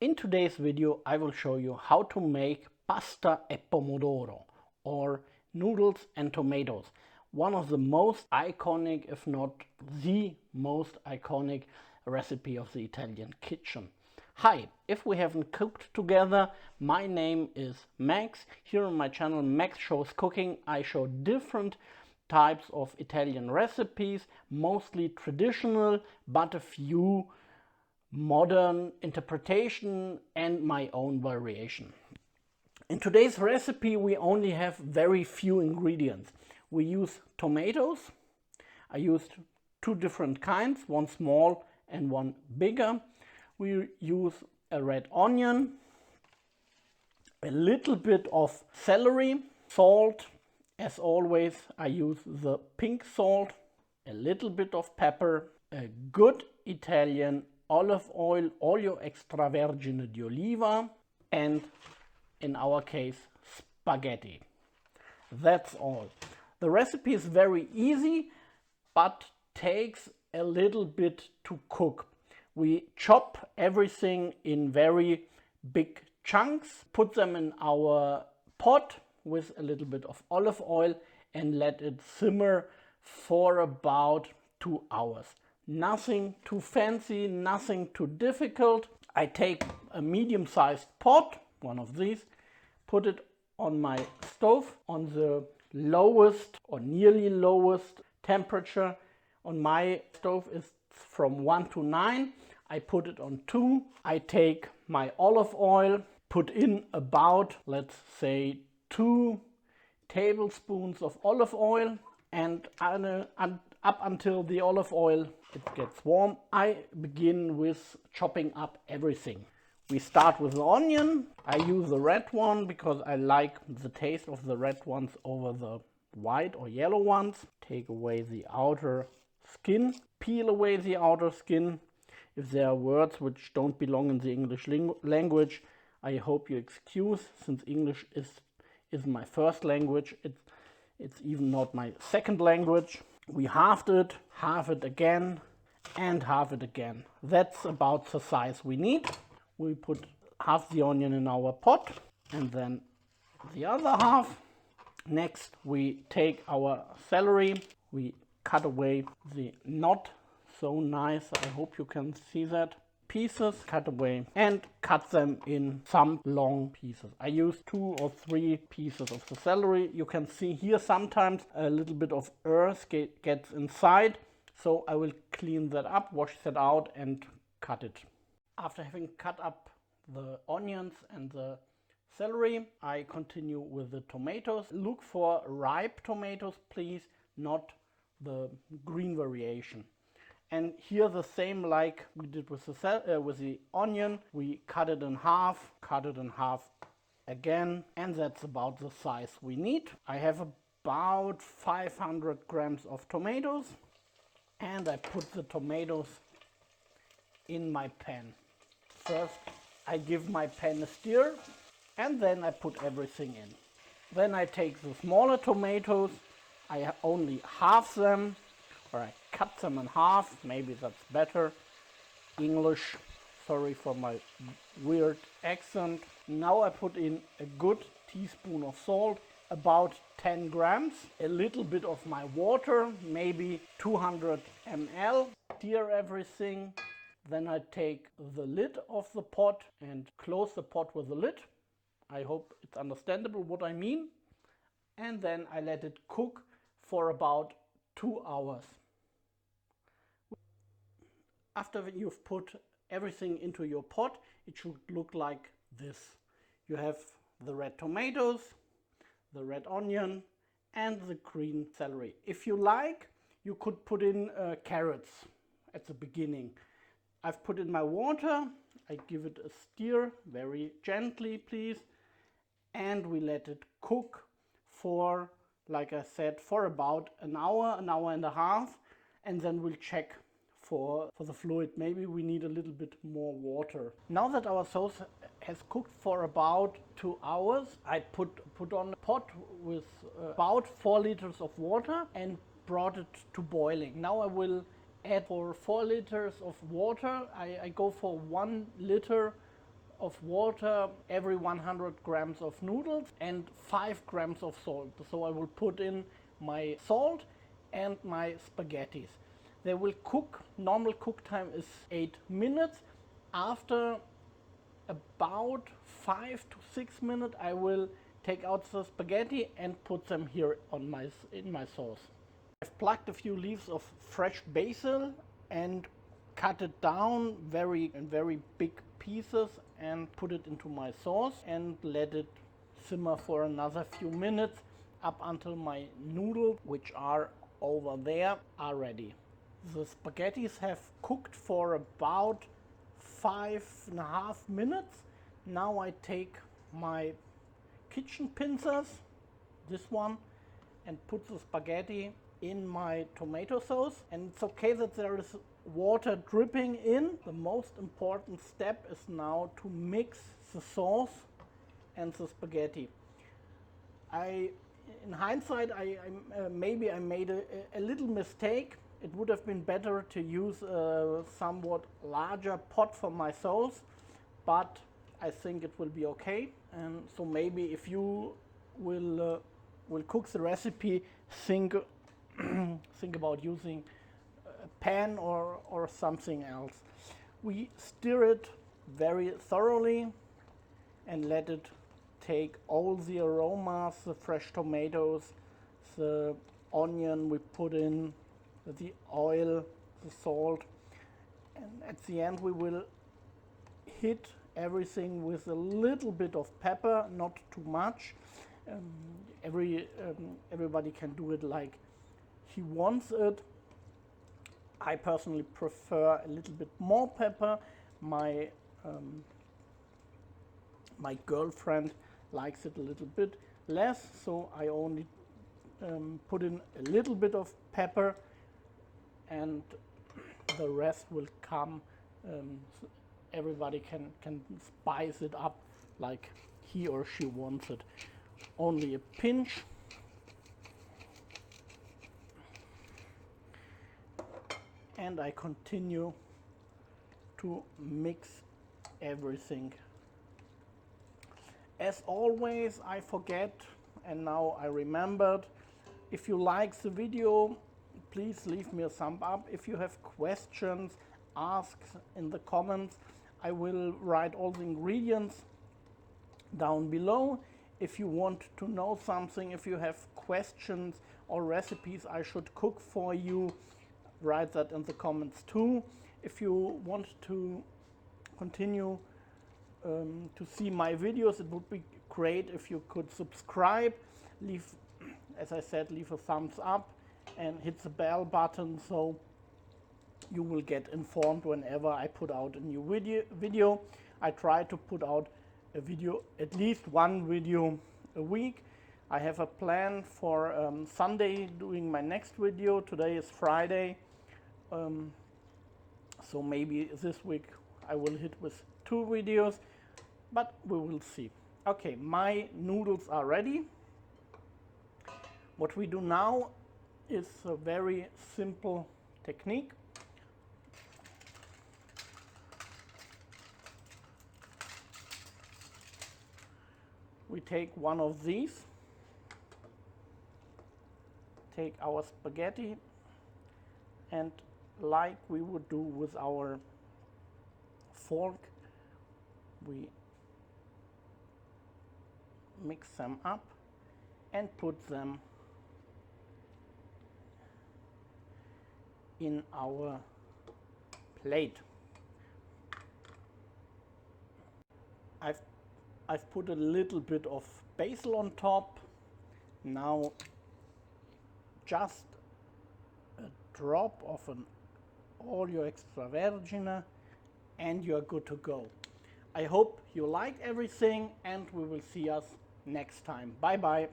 In today's video I will show you how to make pasta e pomodoro or noodles and tomatoes. One of the most iconic, if not the most iconic recipe of the Italian kitchen. Hi, if we haven't cooked together, my name is Max. Here on my channel Max Shows Cooking, I show different types of Italian recipes, mostly traditional, but a few modern interpretation and my own variation. In today's recipe we only have very few ingredients. We use tomatoes. I used two different kinds, one small and one bigger. We use a red onion, a little bit of celery, salt. As always, I use the pink salt, a little bit of pepper, a good Italian olive oil, olio extravergine di oliva, and in our case, spaghetti. That's all. The recipe is very easy, but takes a little bit to cook. We chop everything in very big chunks, put them in our pot with a little bit of olive oil and let it simmer for about 2 hours. Nothing too fancy, nothing too difficult. I take a medium-sized pot, one of these, put it on my stove on the lowest or nearly lowest temperature. On my stove is from 1 to 9. I put it on 2. I take my olive oil, put in about, let's say, 2 tablespoons of olive oil, and up until the olive oil it gets warm, I begin with chopping up everything. We start with the onion. I use the red one because I like the taste of the red ones over the white or yellow ones. Take away the outer skin, peel away the outer skin. If there are words which don't belong in the English language, I hope you excuse, since English is my first language. It's even not my second language. We halved it again, and halve it again. That's about the size we need. We put half the onion in our pot and then the other half. Next we take our celery, we cut away the not so nice, I hope you can see that, pieces, cut away and cut them in some long pieces. I use 2 or 3 pieces of the celery. You can see here sometimes a little bit of earth gets inside, so I will clean that up, wash that out and cut it. After having cut up the onions and the celery, I continue with the tomatoes. Look for ripe tomatoes, please, not the green variation. And here the same like we did with the onion, we cut it in half again, and that's about the size we need. I have about 500 grams of tomatoes, and I put the tomatoes in my pan. First I give my pan a stir, and then I put everything in. Then I take the smaller tomatoes, I only halve them, or I cut them in half, maybe that's better. English, sorry for my weird accent. Now I put in a good teaspoon of salt, about 10 grams, a little bit of my water, maybe 200 ml, stir everything. Then I take the lid of the pot and close the pot with the lid. I hope it's understandable what I mean. And then I let it cook for about 2 hours. After you've put everything into your pot, it should look like this. You have the red tomatoes, the red onion, and the green celery. If you like, you could put in carrots at the beginning. I've put in my water, I give it a stir, very gently please, and we let it cook for, like I said, for about an hour and a half, and then we'll check for the fluid. Maybe we need a little bit more water. Now that our sauce has cooked for about 2 hours, I put on a pot with about 4 liters of water and brought it to boiling. Now I will add for 4 liters of water. I go for 1 liter of water every 100 grams of noodles and 5 grams of salt. So I will put in my salt and my spaghettis. They will cook. Normal cook time is 8 minutes. After about 5 to 6 minutes, I will take out the spaghetti and put them here on in my sauce. I've plucked a few leaves of fresh basil and cut it down in very big pieces and put it into my sauce and let it simmer for another few minutes up until my noodles, which are over there, are ready. The spaghettis have cooked for about 5.5 minutes. Now I take my kitchen pincers, this one, and put the spaghetti in my tomato sauce. And it's okay that there is water dripping in. The most important step is now to mix the sauce and the spaghetti. In hindsight, maybe I made a little mistake. It would have been better to use a somewhat larger pot for my sauce, but I think it will be okay. And so maybe if you will cook the recipe, think about using a pan or something else. We stir it very thoroughly and let it take all the aromas, the fresh tomatoes, the onion we put in, the oil, the salt, and at the end we will hit everything with a little bit of pepper, not too much. Everybody can do it like he wants it. I personally prefer a little bit more pepper. My girlfriend likes it a little bit less, so I only put in a little bit of pepper, and the rest will come. So everybody can spice it up like he or she wants it. Only a pinch. And I continue to mix everything. As always, I forget, and now I remembered. If you like the video, please leave me a thumb up. If you have questions, ask in the comments. I will write all the ingredients down below. If you want to know something, if you have questions or recipes I should cook for you, write that in the comments too. If you want to continue to see my videos, it would be great if you could subscribe, as I said, leave a thumbs up and hit the bell button so you will get informed whenever I put out a new video. I try to put out a video, at least one video a week. I have a plan for Sunday doing my next video. Today is Friday, so maybe this week I will hit with 2 videos, but we will see. Okay, my noodles are ready. What we do now is a very simple technique. We take one of these, take our spaghetti, and like we would do with our fork, we mix them up and put them in our plate. I've put a little bit of basil on top. Now just a drop of an olio extravergine and you're good to go. I hope you like everything and we will see us next time. Bye bye.